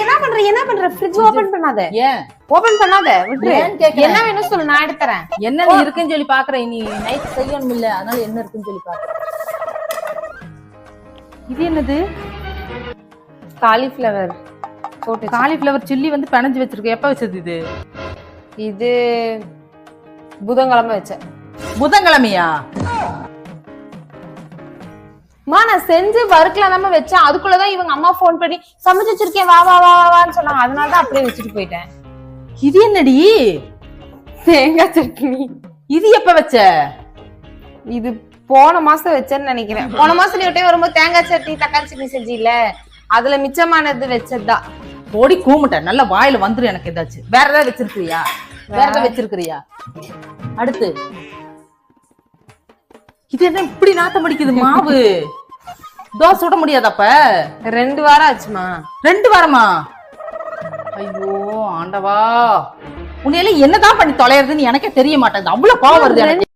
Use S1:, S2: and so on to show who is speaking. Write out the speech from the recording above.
S1: என்ன பண்ற என்ன பண்ற ஃப்ரிட்ஜ் ஓபன் பண்ணாத
S2: ஏன்
S1: ஓபன் பண்ணாத விட்டுரு
S2: ஏன்னு கேக்குறேன்.
S1: என்ன வேணும் சொல்லு நான் எடுத்து தரேன்
S2: என்ன இருக்குன்னு சொல்லி பாக்குறேன் நீ நைட் செய்யணும் இல்ல அதனால என்ன இருக்குன்னு சொல்லி பாக்குறேன் இது என்னது
S1: காலிஃப்ளவர் போட்டு
S2: காலிஃப்ளவர் சில்லி வந்து பிணைஞ்சு வச்சிருக்க எப்ப வச்சது இது
S1: இது புதன்கிழமை வச்சேன்
S2: புதன்கிழமையா
S1: நான் செஞ்சு வறுக்கல தான் வச்சேன் அதுக்குள்ளதான் இவங்க அம்மா போன் பண்ணி சமைச்சு வச்சிருக்கேன் வா வா வா வான்னு சொன்னாங்க அதனாலதான் அப்படியே வச்சுட்டு போயிட்டேன்
S2: இது என்னடி
S1: தேங்காய் சட்னி
S2: இது எப்ப வச்ச
S1: இது போன மாசம் வச்சேன்னு நினைக்கிறேன் போன மாசம் நீ விட்டே வரும்போது தேங்காய் சட்னி தக்காளி சட்னி செஞ்சு இல்ல அதுல மிச்சமானது வச்சதுதான்
S2: ஓடி கூமுட்ட நல்ல வாயில வந்துரும் எனக்கு ஏதாச்சும் வேற ஏதாவது வச்சிருக்கிறியா வேற ஏதாவது வச்சிருக்கிறியா அடுத்து இது என்ன இப்படி நாத்தம் அடிக்குது மாவு தோசை சுட முடியாதப்ப
S1: 2 வாரம் ஆச்சுமா
S2: 2 வாரமா ஐயோ ஆண்டவா உன்னையில என்னதான் பண்ணி தொலைறதுன்னு எனக்கே தெரிய மாட்டேங்குது அவ்வளவு கோவம் வருது எனக்கு